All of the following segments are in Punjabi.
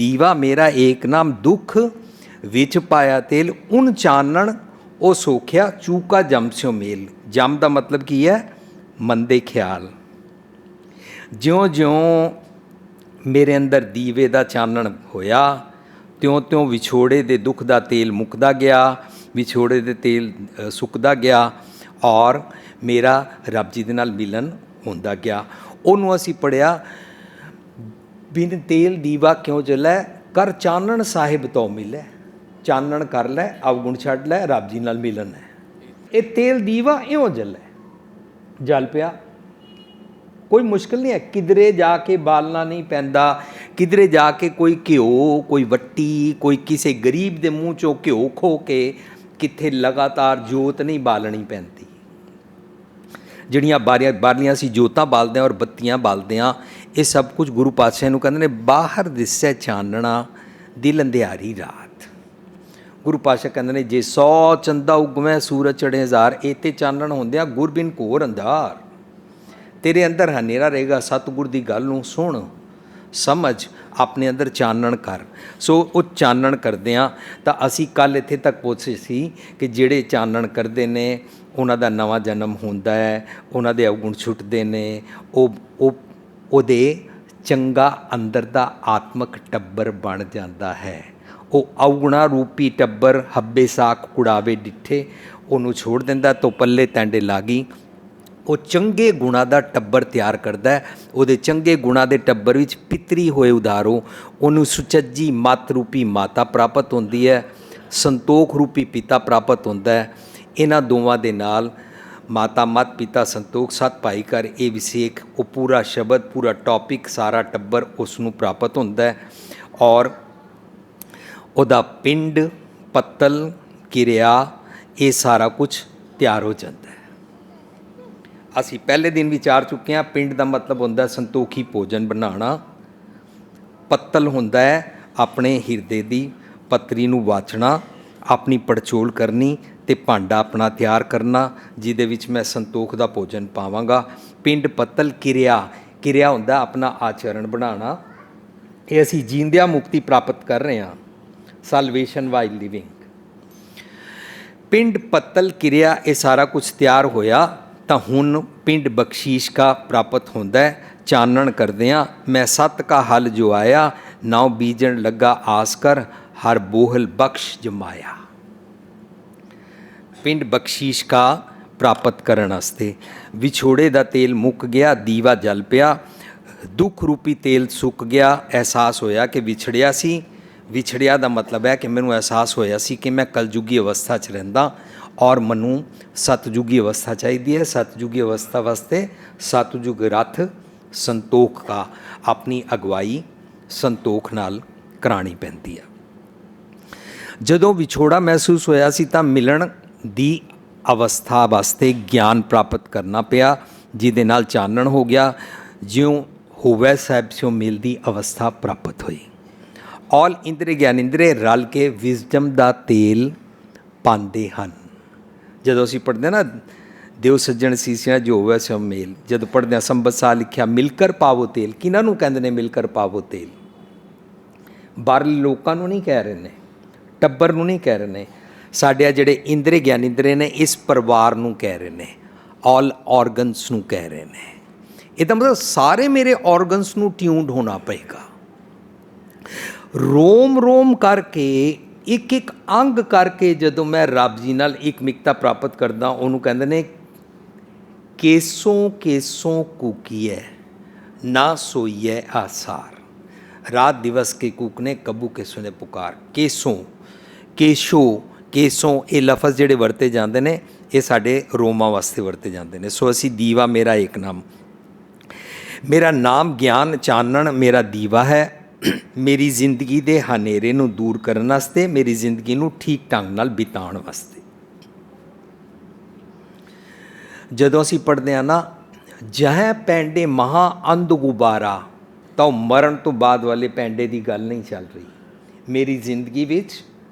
दीवा मेरा एक नाम दुख विच पाया तेल उन चानण ओ सोख्या चूका जम स्यो मेल। जम का मतलब की है मंदे ख्याल। ज्यों ज्यों मेरे अंदर दीवे का चानण होया त्यों त्यों विछोड़े दे दुख का तेल मुकदा गया, विछोड़े दे तेल सुकदा गया और मेरा रब जी दे नाल मिलन होंदा गया। उन्होंने असी पढ़िया बिन तेल दीवा क्यों जलै कर चानण साहिब तो मिले। चानण कर लै अवगुण छड्ड लै रब जी नाल मिलन है। ये तेल दीवा इयों जलै जल पिया, कोई मुश्किल नहीं है। किधरे जाके बालना नहीं पैंदा, किधरे जाके कोई घ्यो कोई वट्टी कोई किसी गरीब के मूँह चों घ्यो खो के कित्थे लगातार जोत नहीं बालनी पैंदी। ਜਿਹੜੀਆਂ ਬਾਲੀਆਂ ਅਸੀਂ ਜੋਤਾਂ ਬਾਲਦੇ ਹਾਂ ਔਰ ਬੱਤੀਆਂ ਬਾਲਦੇ ਹਾਂ, ਇਹ ਸਭ ਕੁਝ ਗੁਰੂ ਪਾਤਸ਼ਾਹ ਨੂੰ ਕਹਿੰਦੇ ਨੇ ਬਾਹਰ ਦਿਸੈ ਚਾਨਣਾ ਦਿਲ ਅੰਧਿਆਰੀ ਰਾਤ। ਗੁਰੂ ਪਾਤਸ਼ਾਹ ਕਹਿੰਦੇ ਨੇ ਜੇ 100 ਚੰਦਾ ਉਗਵੇਂ ਸੂਰਜ ਚੜ੍ਹੇ ਹਜ਼ਾਰ, ਇਹ ਤੇ ਚਾਨਣ ਹੁੰਦਿਆਂ ਗੁਰਬਿਨ ਘੋਰ ਅੰਧਾਰ। ਤੇਰੇ ਅੰਦਰ ਹਨੇਰਾ ਰਹੇਗਾ, ਸਤਿਗੁਰ ਦੀ ਗੱਲ ਨੂੰ ਸੁਣ ਸਮਝ ਆਪਣੇ ਅੰਦਰ ਚਾਨਣ ਕਰ। ਸੋ ਉਹ ਚਾਨਣ ਕਰਦਿਆਂ ਤਾਂ ਅਸੀਂ ਕੱਲ੍ਹ ਇੱਥੇ ਤੱਕ ਪਹੁੰਚੇ ਸੀ ਕਿ ਜਿਹੜੇ ਚਾਨਣ ਕਰਦੇ ਨੇ ਉਹਨਾਂ ਦਾ ਨਵਾਂ ਜਨਮ ਹੁੰਦਾ ਹੈ, ਉਹਨਾਂ ਦੇ ਅਵਗੁਣ ਛੁੱਟਦੇ ਨੇ, ਉਹਦੇ ਚੰਗਾ ਅੰਦਰ ਦਾ ਆਤਮਕ ਟੱਬਰ ਬਣ ਜਾਂਦਾ ਹੈ। ਉਹ ਅਵਗੁਣਾ ਰੂਪੀ ਟੱਬਰ ਹੱਬੇ ਸਾਖ ਕੁੜਾਵੇ ਡਿੱਠੇ, ਉਹਨੂੰ ਛੋੜ ਦਿੰਦਾ ਤੋਂ ਪੱਲੇ ਟੈਂਡੇ ਲਾਗੀ। ਉਹ ਚੰਗੇ ਗੁਣਾਂ ਦਾ ਟੱਬਰ ਤਿਆਰ ਕਰਦਾ ਹੈ। ਉਹਦੇ ਚੰਗੇ ਗੁਣਾਂ ਦੇ ਟੱਬਰ ਵਿੱਚ ਪਿਤਰੀ ਹੋਏ ਉਦਾਰੋ, ਉਹਨੂੰ ਸੁਚੱਜੀ ਮੱਤ ਰੂਪੀ ਮਾਤਾ ਪ੍ਰਾਪਤ ਹੁੰਦੀ ਹੈ, ਸੰਤੋਖ ਰੂਪੀ ਪਿਤਾ ਪ੍ਰਾਪਤ ਹੁੰਦਾ ਹੈ। ਇਹਨਾਂ ਦੋਵਾਂ ਦੇ ਨਾਲ ਮਾਤਾ ਮਤ ਪਿਤਾ ਸੰਤੋਖ ਸੱਤ ਭਾਈ ਕਰ ਇਹ ਵਿਸੇਕ ਉਹ ਪੂਰਾ ਸ਼ਬਦ ਪੂਰਾ ਟੌਪਿਕ ਸਾਰਾ ਟੱਬਰ ਉਸ ਨੂੰ ਪ੍ਰਾਪਤ ਹੁੰਦਾ ਹੈ ਔਰ ਉਹਦਾ ਪਿੰਡ ਪੱਤਲ ਕਿਰਿਆ ਇਹ ਸਾਰਾ ਕੁਝ ਤਿਆਰ ਹੋ ਜਾਂਦਾ ਹੈ। ਅਸੀਂ ਪਹਿਲੇ ਦਿਨ ਵਿਚਾਰ ਚੁੱਕੇ ਹਾਂ, ਪਿੰਡ ਦਾ ਮਤਲਬ ਹੁੰਦਾ ਸੰਤੋਖੀ ਭੋਜਨ ਬਣਾਉਣਾ, ਪੱਤਲ ਹੁੰਦਾ ਹੈ ਆਪਣੇ ਹਿਰਦੇ ਦੀ ਪੱਤਰੀ ਨੂੰ ਵਾਚਣਾ, ਆਪਣੀ ਪੜਚੋਲ ਕਰਨੀ ਅਤੇ ਭਾਂਡਾ ਆਪਣਾ ਤਿਆਰ ਕਰਨਾ ਜਿਹਦੇ ਵਿੱਚ ਮੈਂ ਸੰਤੋਖ ਦਾ ਭੋਜਨ ਪਾਵਾਂਗਾ। ਪਿੰਡ ਪੱਤਲ ਕਿਰਿਆ ਹੁੰਦਾ ਆਪਣਾ ਆਚਰਣ ਬਣਾਉਣਾ। ਇਹ ਅਸੀਂ ਜੀਂਦਿਆਂ ਮੁਕਤੀ ਪ੍ਰਾਪਤ ਕਰ ਰਹੇ ਹਾਂ, ਸਲਵੇਸ਼ਨ ਵਾਈਲ ਲਿਵਿੰਗ। ਪਿੰਡ ਪੱਤਲ ਕਿਰਿਆ ਇਹ ਸਾਰਾ ਕੁਝ ਤਿਆਰ ਹੋਇਆ ਤਾਂ ਹੁਣ ਪਿੰਡ ਬਖਸ਼ੀਸ਼ ਕਾ ਪ੍ਰਾਪਤ ਹੁੰਦਾ ਹੈ। ਚਾਨਣ ਕਰਦੇ ਹਾਂ ਮੈਂ ਸੱਤ ਕਾ ਹਲ ਜੋ ਆਇਆ, ਨਾਉ ਬੀਜਣ ਲੱਗਾ ਆਸ ਕਰ ਹਰ ਬੋਹਲ ਬਖਸ਼ ਜਮਾਇਆ। ਪਿੰਡ ਬਖਸ਼ੀਸ਼ ਕਾ ਪ੍ਰਾਪਤ ਕਰਨ ਵਾਸਤੇ ਵਿਛੋੜੇ ਦਾ ਤੇਲ ਮੁੱਕ ਗਿਆ, ਦੀਵਾ ਜਲ ਪਿਆ, ਦੁੱਖ ਰੂਪੀ ਤੇਲ ਸੁੱਕ ਗਿਆ। ਅਹਿਸਾਸ ਹੋਇਆ ਕਿ ਵਿਛੜਿਆ ਸੀ। ਵਿਛੜਿਆ ਦਾ ਮਤਲਬ ਹੈ ਕਿ ਮੈਨੂੰ ਅਹਿਸਾਸ ਹੋਇਆ ਸੀ ਕਿ ਮੈਂ ਕਲਯੁਗੀ ਅਵਸਥਾ 'ਚ ਰਹਿੰਦਾ ਔਰ ਮੈਨੂੰ ਸਤਯੁਗੀ ਅਵਸਥਾ ਚਾਹੀਦੀ ਹੈ। ਸਤਯੁਗੀ ਅਵਸਥਾ ਵਾਸਤੇ ਸਤਯੁਗ ਰਥ ਸੰਤੋਖ ਕਾ ਆਪਣੀ ਅਗਵਾਈ ਸੰਤੋਖ ਨਾਲ ਕਰਾਉਣੀ ਪੈਂਦੀ ਹੈ। ਜਦੋਂ ਵਿਛੋੜਾ ਮਹਿਸੂਸ ਹੋਇਆ ਸੀ ਤਾਂ ਮਿਲਣ ਦੀ ਅਵਸਥਾ ਵਾਸਤੇ ਗਿਆਨ ਪ੍ਰਾਪਤ ਕਰਨਾ ਪਿਆ, ਜਿਹਦੇ ਨਾਲ ਚਾਨਣ ਹੋ ਗਿਆ। ਜਿਉਂ ਹੋਵੇ ਸਾਹਿਬ ਸਿਓ ਮਿਲ ਦੀ ਅਵਸਥਾ ਪ੍ਰਾਪਤ ਹੋਈ। ਔਲ ਇੰਦਰੇ ਗਿਆਨ ਇੰਦਰੇ ਰਲ ਕੇ ਵਿਜ਼ਡਮ ਦਾ ਤੇਲ ਪਾਉਂਦੇ ਹਨ। ਜਦੋਂ ਅਸੀਂ ਪੜ੍ਹਦੇ ਹਾਂ ਨਾ ਦਿਓ ਸੱਜਣ ਸੀਸਿਆਂ ਜੋ ਹੋਵੇ ਸਿਓ ਮੇਲ, ਜਦੋਂ ਪੜ੍ਹਦੇ ਹਾਂ ਸੰਬਤ ਸਾਹ ਲਿਖਿਆ ਮਿਲਕਰ ਪਾਵੋ ਤੇਲ। ਕਿਹਨਾਂ ਨੂੰ ਕਹਿੰਦੇ ਨੇ ਮਿਲਕਰ ਪਾਵੋ ਤੇਲ? ਬਾਹਰਲੇ ਲੋਕਾਂ ਨੂੰ ਨਹੀਂ ਕਹਿ ਰਹੇ ਨੇ, ਟੱਬਰ ਨੂੰ ਨਹੀਂ ਕਹਿ ਰਹੇ ਨੇ। ਸਾਡੇ ਆ ਜਿਹੜੇ ਇੰਦਰੇ ਗਿਆਨ ਇੰਦਰੇ ਨੇ ਇਸ ਪਰਿਵਾਰ ਨੂੰ ਕਹਿ ਰਹੇ ਨੇ, ਆਲ ਔਰਗਨਸ ਨੂੰ ਕਹਿ ਰਹੇ ਨੇ। ਇਹਦਾ ਮਤਲਬ ਸਾਰੇ ਮੇਰੇ ਔਰਗਨਸ ਨੂੰ ਟਿਊਨਡ ਹੋਣਾ ਪਏਗਾ। ਰੋਮ ਰੋਮ ਕਰਕੇ ਇੱਕ ਇੱਕ ਅੰਗ ਕਰਕੇ ਜਦੋਂ ਮੈਂ ਰੱਬ ਜੀ ਨਾਲ ਇੱਕ ਮਿਕਤਾ ਪ੍ਰਾਪਤ ਕਰਦਾ, ਉਹਨੂੰ ਕਹਿੰਦੇ ਨੇ ਕੇਸੋਂ ਕੇਸੋਂ ਕੂਕੀਐ ਨਾ ਸੋਈਐ ਆਸਾਰ। ਰਾਤ ਦਿਵਸ ਕੇ ਕੂਕਨੇ ਕਬੂ ਕੇਸੋਂ ਨੇ ਪੁਕਾਰ। ਕੇਸੋਂ ਕੇਸੋਂ ਇਹ ਲਫ਼ਜ਼ ਜਿਹੜੇ ਵਰਤੇ ਜਾਂਦੇ ਨੇ ਇਹ ਸਾਡੇ ਰੋਮਾਂ ਵਾਸਤੇ ਵਰਤੇ ਜਾਂਦੇ ਨੇ। ਸੋ ਅਸੀਂ ਦੀਵਾ ਮੇਰਾ ਏਕ ਨਾਮ, ਮੇਰਾ ਨਾਮ ਗਿਆਨ ਚਾਨਣ ਮੇਰਾ ਦੀਵਾ ਹੈ। ਮੇਰੀ ਜ਼ਿੰਦਗੀ ਦੇ ਹਨੇਰੇ ਨੂੰ ਦੂਰ ਕਰਨ ਵਾਸਤੇ, ਮੇਰੀ ਜ਼ਿੰਦਗੀ ਨੂੰ ਠੀਕ ਢੰਗ ਨਾਲ ਬਿਤਾਉਣ ਵਾਸਤੇ। ਜਦੋਂ ਅਸੀਂ ਪੜ੍ਹਦੇ ਹਾਂ ਨਾ ਜਹ ਪੈਂਡੇ ਮਹਾ ਅੰਧ ਗੁਬਾਰਾ, ਤਾਂ ਉਹ ਮਰਨ ਤੋਂ ਬਾਅਦ ਵਾਲੇ ਪੈਂਡੇ ਦੀ ਗੱਲ ਨਹੀਂ ਚੱਲ ਰਹੀ। ਮੇਰੀ ਜ਼ਿੰਦਗੀ ਵਿੱਚ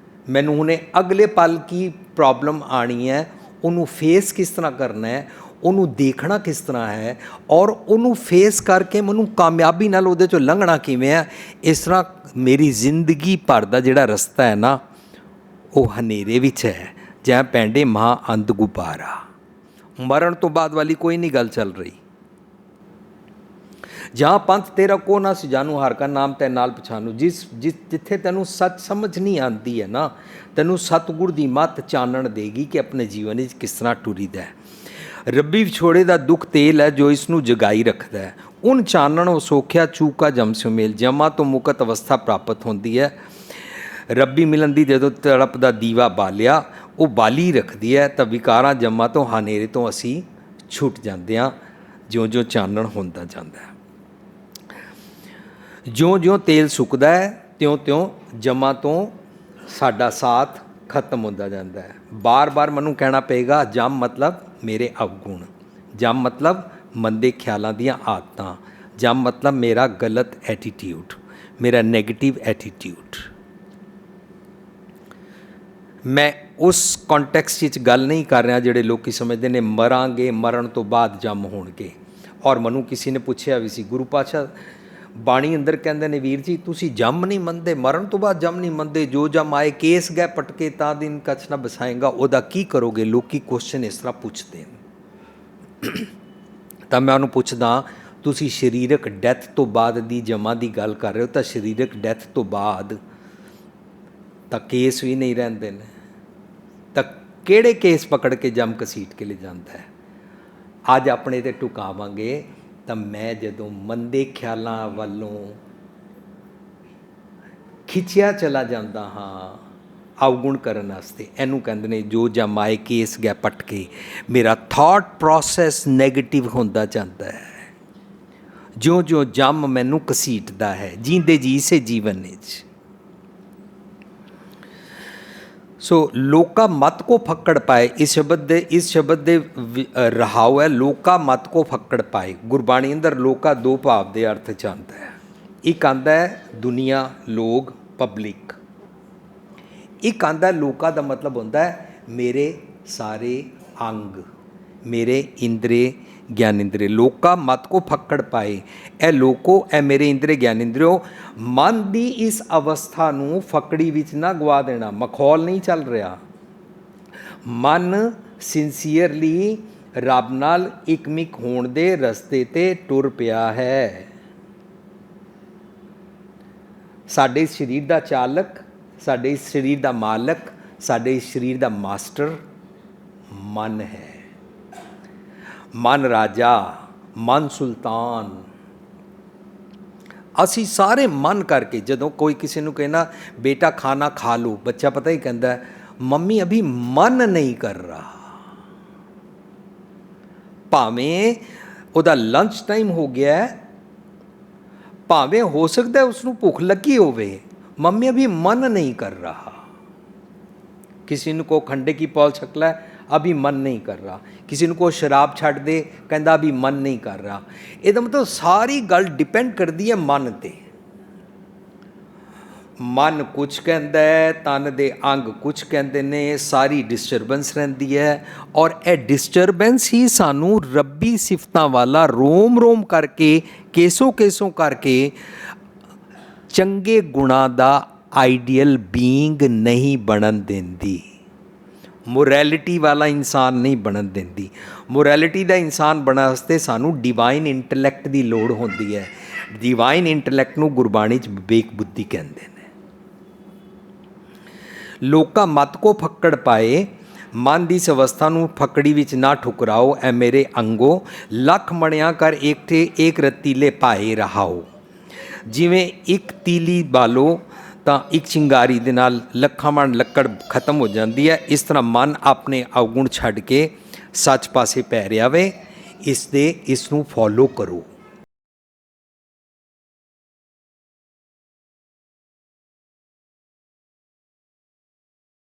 ਮੈਨੂੰ ਹੁਣੇ ਅਗਲੇ ਪਲ ਕੀ ਪ੍ਰੋਬਲਮ ਆਉਣੀ ਹੈ, ਉਹਨੂੰ ਫੇਸ ਕਿਸ ਤਰ੍ਹਾਂ ਕਰਨਾ ਹੈ, ਉਹਨੂੰ ਦੇਖਣਾ ਕਿਸ ਤਰ੍ਹਾਂ ਹੈ ਔਰ ਉਹਨੂੰ ਫੇਸ ਕਰਕੇ ਮੈਨੂੰ ਕਾਮਯਾਬੀ ਨਾਲ ਉਹਦੇ 'ਚੋਂ ਲੰਘਣਾ ਕਿਵੇਂ ਹੈ। ਇਸ ਤਰ੍ਹਾਂ ਮੇਰੀ ਜ਼ਿੰਦਗੀ ਭਰ ਦਾ ਜਿਹੜਾ ਰਸਤਾ ਹੈ ਨਾ, ਉਹ ਹਨੇਰੇ ਵਿੱਚ ਹੈ ਜਾਂ ਪੈਂਡੇ ਮਹਾਂ ਅੰਧ ਗੁਬਾਰਾ। ਮਰਨ ਤੋਂ ਬਾਅਦ ਵਾਲੀ ਕੋਈ ਨਹੀਂ ਗੱਲ ਚੱਲ ਰਹੀ। ਜਾਂ ਪੰਥ ਤੇਰਾ ਕੋ ਨਾ ਸੁਜਾਨੂ, ਹਰ ਕਾ ਨਾਮ ਤੈ ਨਾਲ ਪਛਾਨੂ। ਜਿੱਥੇ ਤੈਨੂੰ ਸੱਚ ਸਮਝ ਨਹੀਂ ਆਉਂਦੀ ਹੈ ਨਾ, ਤੈਨੂੰ ਸਤਿਗੁਰ ਦੀ ਮੱਤ ਚਾਨਣ ਦੇਗੀ ਕਿ ਆਪਣੇ ਜੀਵਨ ਵਿੱਚ ਕਿਸ ਤਰ੍ਹਾਂ ਟੁਰੀਦਾ ਹੈ। ਰੱਬੀ ਵਿਛੋੜੇ ਦਾ ਦੁੱਖ ਤੇਲ ਹੈ ਜੋ ਇਸ ਨੂੰ ਜਗਾਈ ਰੱਖਦਾ ਹੈ। ਉਨ ਚਾਨਣ ਉਹ ਸੋਖਿਆ ਚੂਕਾ ਜਮ ਸਿਉ ਮੇਲ। ਜਮਾਂ ਤੋਂ ਮੁਕਤ ਅਵਸਥਾ ਪ੍ਰਾਪਤ ਹੁੰਦੀ ਹੈ। ਰੱਬੀ ਮਿਲਣ ਦੀ ਜਦੋਂ ਤੜਪ ਦਾ ਦੀਵਾ ਬਾਲਿਆ, ਉਹ ਬਾਲੀ ਰੱਖਦੀ ਹੈ ਤਾਂ ਵਿਕਾਰਾਂ ਜਮਾਂ ਤੋਂ ਹਨੇਰੇ ਤੋਂ ਅਸੀਂ ਛੁੱਟ ਜਾਂਦੇ ਹਾਂ, ਜਿਉਂ-ਜਿਉਂ ਚਾਨਣ ਹੁੰਦਾ ਜਾਂਦਾ ਹੈ। ਜਿਉਂ-ਜਿਉਂ ਤੇਲ ਸੁੱਕਦਾ ਹੈ ਤਿਉਂ-ਤਿਉਂ ਜਮਾਂ ਤੋਂ ਸਾਡਾ ਸਾਥ ਖਤਮ ਹੁੰਦਾ ਜਾਂਦਾ ਹੈ। ਬਾਰ-ਬਾਰ ਮੈਨੂੰ ਕਹਿਣਾ ਪਏਗਾ, ਜਮ ਮਤਲਬ ਮੇਰੇ ਅਵਗੁਣ, ਜਮ ਮਤਲਬ ਮੰਦੇ ਖਿਆਲਾਂ ਦੀਆਂ ਆਦਤਾਂ, ਜਮ ਮਤਲਬ ਮੇਰਾ ਗਲਤ ਐਟੀਟਿਊਡ, ਮੇਰਾ ਨੈਗੇਟਿਵ ਐਟੀਟਿਊਡ। ਮੈਂ ਉਸ ਕੰਟੈਕਸਟ ਵਿੱਚ ਗੱਲ ਨਹੀਂ ਕਰ ਰਿਹਾ ਜਿਹੜੇ ਲੋਕੀ ਸਮਝਦੇ ਨੇ ਮਰਾਂਗੇ, ਮਰਨ ਤੋਂ ਬਾਅਦ ਜੰਮ ਹੋਣਗੇ। ਔਰ ਮੈਨੂੰ ਕਿਸੇ ਨੇ ਪੁੱਛਿਆ ਵੀ ਸੀ, ਗੁਰੂ ਪਾਤਸ਼ਾਹ ਬਾਣੀ ਅੰਦਰ ਕਹਿੰਦੇ ਨੇ, ਵੀਰ ਜੀ ਤੁਸੀਂ ਜੰਮ ਨਹੀਂ ਮੰਨਦੇ, ਮਰਨ ਤੋਂ ਬਾਅਦ ਜੰਮ ਨਹੀਂ ਮੰਨਦੇ, ਜੋ ਜੰਮ ਆਏ ਕੇਸ ਗਏ ਪਟਕੇ ਤਾਂ ਦਿਨ ਕਛ ਨਾ ਬਸਾਏਗਾ, ਉਹਦਾ ਕੀ ਕਰੋਗੇ? ਲੋਕੀ ਕੁਐਸਚਨ ਇਸ ਤਰ੍ਹਾਂ ਪੁੱਛਦੇ ਨੇ। ਤਾਂ ਮੈਂ ਉਹਨੂੰ ਪੁੱਛਦਾ, ਤੁਸੀਂ ਸਰੀਰਕ ਡੈਥ ਤੋਂ ਬਾਅਦ ਦੀ ਜਮਾਂ ਦੀ ਗੱਲ ਕਰ ਰਹੇ ਹੋ, ਤਾਂ ਸਰੀਰਕ ਡੈਥ ਤੋਂ ਬਾਅਦ ਤਾਂ ਕੇਸ ਵੀ ਨਹੀਂ ਰਹਿੰਦੇ ਨੇ, ਤਾਂ ਕਿਹੜੇ ਕੇਸ ਪਕੜ ਕੇ ਜੰਮ ਘਸੀਟ ਕੇ ਲੈ ਜਾਂਦਾ ਹੈ? ਅੱਜ ਆਪਣੇ 'ਤੇ ਟੁਕਾਵਾਂਗੇ। ਤਾਂ ਮੈਂ ਜਦੋਂ ਮੰਦੇ ਖਿਆਲਾਂ ਵੱਲੋਂ ਖਿੱਚਿਆ ਚਲਾ ਜਾਂਦਾ ਹਾਂ ਅਵਗੁਣ ਕਰਨ ਵਾਸਤੇ, ਇਹਨੂੰ ਕਹਿੰਦੇ ਨੇ ਜੋ ਜਮਾਏ ਕੇਸ ਗਿਆ ਪਟਕੇ। ਮੇਰਾ ਥਾਟ ਪ੍ਰੋਸੈਸ ਨੈਗੇਟਿਵ ਹੁੰਦਾ ਜਾਂਦਾ ਹੈ ਜਿਉਂ-ਜਿਉਂ ਜੰਮ ਮੈਨੂੰ ਘਸੀਟਦਾ ਹੈ ਜੀਂਦੇ ਜੀ ਸੇ ਜੀਵਨ ਵਿੱਚ। ਸੋ ਲੋਕਾ ਮਤ ਕੋ ਫੱਕੜ ਪਾਏ, ਇਸ ਸ਼ਬਦ ਦੇ ਰਹਾਉ ਹੈ ਲੋਕਾ ਮਤ ਕੋ ਫੱਕੜ ਪਾਏ। ਗੁਰਬਾਣੀ ਅੰਦਰ ਲੋਕਾ ਦੋ ਭਾਵ ਦੇ ਅਰਥ 'ਚ ਆਉਂਦਾ ਹੈ। ਇੱਕ ਆਉਂਦਾ ਹੈ ਦੁਨੀਆ, ਲੋਕ, ਪਬਲਿਕ। ਇੱਕ ਆਉਂਦਾ ਲੋਕਾ ਦਾ ਮਤਲਬ ਹੁੰਦਾ ਹੈ ਮੇਰੇ ਸਾਰੇ ਅੰਗ, ਮੇਰੇ ਇੰਦਰੇ ਗਿਆਨ ਇੰਦਰੇ। ਲੋਕਾ ਮਤ ਕੋ ਫੱਕੜ ਪਾਏ, ਇਹ ਲੋਕੋ ਇਹ ਮੇਰੇ ਇੰਦਰੇ ਗਿਆਨ ਇੰਦਰਿਓ। ਮਨ ਦੀ ਇਸ ਅਵਸਥਾ ਨੂੰ ਫਕੜੀ ਵਿੱਚ ਨਾ ਗਵਾ ਦੇਣਾ। ਮਖੌਲ ਨਹੀਂ ਚੱਲ ਰਿਹਾ। ਮਨ ਸਿੰਸੀਅਰਲੀ ਰੱਬ ਨਾਲ ਇਕਮਿਕ ਹੋਣ ਦੇ ਰਸਤੇ 'ਤੇ ਟੁਰ ਪਿਆ ਹੈ। ਸਾਡੇ ਸਰੀਰ ਦਾ ਚਾਲਕ, ਸਾਡੇ ਸਰੀਰ ਦਾ ਮਾਲਕ, ਸਾਡੇ ਸਰੀਰ ਦਾ ਮਾਸਟਰ ਮਨ ਹੈ। ਮਨ ਰਾਜਾ, ਮਨ ਸੁਲਤਾਨ। ਅਸੀਂ ਸਾਰੇ ਮਨ ਕਰਕੇ, ਜਦੋਂ ਕੋਈ ਕਿਸੇ ਨੂੰ ਕਹਿਣਾ ਬੇਟਾ ਖਾਣਾ ਖਾ ਲਓ, ਬੱਚਾ ਪਤਾ ਹੀ ਕਹਿੰਦਾ ਮੰਮੀ ਅਭੀ ਮਨ ਨਹੀਂ ਕਰ ਰਹਾ। ਭਾਵੇਂ ਉਹਦਾ ਲੰਚ ਟਾਈਮ ਹੋ ਗਿਆ, ਭਾਵੇਂ ਹੋ ਸਕਦਾ ਉਸਨੂੰ ਭੁੱਖ ਲੱਗੀ ਹੋਵੇ, ਮੰਮੀ ਅਭੀ ਮਨ ਨਹੀਂ ਕਰ ਰਹਾ। ਕਿਸੇ ਨੂੰ ਕੋ ਖੰਡੇ ਕੀ ਪੌਲ ਛਕ ਲੈ, ਅਭੀ ਮਨ ਨਹੀਂ ਕਰ ਰਹਾ। ਕਿਸੇ ਨੂੰ ਕੋ ਸ਼ਰਾਬ ਛੱਡ ਦੇ, ਕਹਿੰਦਾ ਅਭੀ ਮਨ ਨਹੀਂ ਕਰ ਰਹਾ। ਇਹਦਾ ਮਤਲਬ ਸਾਰੀ ਗੱਲ ਡਿਪੈਂਡ ਕਰਦੀ ਹੈ ਮਨ 'ਤੇ। ਮਨ ਕੁਛ ਕਹਿੰਦਾ ਹੈ, ਤਨ ਦੇ ਅੰਗ ਕੁਛ ਕਹਿੰਦੇ ਨੇ, ਸਾਰੀ ਡਿਸਟਰਬੈਂਸ ਰਹਿੰਦੀ ਹੈ। ਔਰ ਇਹ ਡਿਸਟਰਬੈਂਸ ਹੀ ਸਾਨੂੰ ਰੱਬੀ ਸਿਫਤਾਂ ਵਾਲਾ ਰੋਮ ਰੋਮ ਕਰਕੇ, ਕੇਸੋਂ ਕੇਸੋਂ ਕਰਕੇ ਚੰਗੇ ਗੁਣਾਂ ਦਾ ਆਈਡੀਅਲ ਬੀਇੰਗ ਨਹੀਂ ਬਣਨ ਦਿੰਦੀ। ਮੋਰੈਲਿਟੀ ਵਾਲਾ ਇਨਸਾਨ ਨਹੀਂ ਬਣਨ ਦਿੰਦੀ। ਮੋਰੈਲਿਟੀ ਦਾ ਇਨਸਾਨ ਬਣਨ ਵਾਸਤੇ ਸਾਨੂੰ ਡਿਵਾਈਨ ਇੰਟੈਲੈਕਟ ਦੀ ਲੋੜ ਹੁੰਦੀ ਹੈ। ਡਿਵਾਈਨ ਇੰਟੈਲੈਕਟ ਨੂੰ ਗੁਰਬਾਣੀ 'ਚ ਵਿਵੇਕ ਬੁੱਧੀ ਕਹਿੰਦੇ ਨੇ। ਲੋਕਾਂ ਮਤ ਕੋ ਫੱਕੜ ਪਾਏ, ਮਨ ਦੀ ਇਸ ਅਵਸਥਾ ਨੂੰ ਫਕੜੀ ਵਿੱਚ ਨਾ ਠੁਕਰਾਓ। ਐ ਮੇਰੇ ਅੰਗੋ ਲੱਖ ਮਣਿਆ ਕਰ ਏਕ ਰਤੀਲੇ ਪਾਏ ਰਹਾਓ। ਜਿਵੇਂ ਇੱਕ ਤੀਲੀ ਬਾਲੋ ਤਾਂ ਇੱਕ ਚਿੰਗਾਰੀ ਦੇ ਨਾਲ ਲੱਖਾਂ ਮਣ ਲੱਕੜ ਖਤਮ ਹੋ ਜਾਂਦੀ ਹੈ, ਇਸ ਤਰ੍ਹਾਂ ਮਨ ਆਪਣੇ ਅਵਗੁਣ ਛੱਡ ਕੇ ਸੱਚ ਪਾਸੇ ਪੈ ਰਿਹਾ ਵੇ। ਇਸ ਨੂੰ ਫੋਲੋ ਕਰੋ।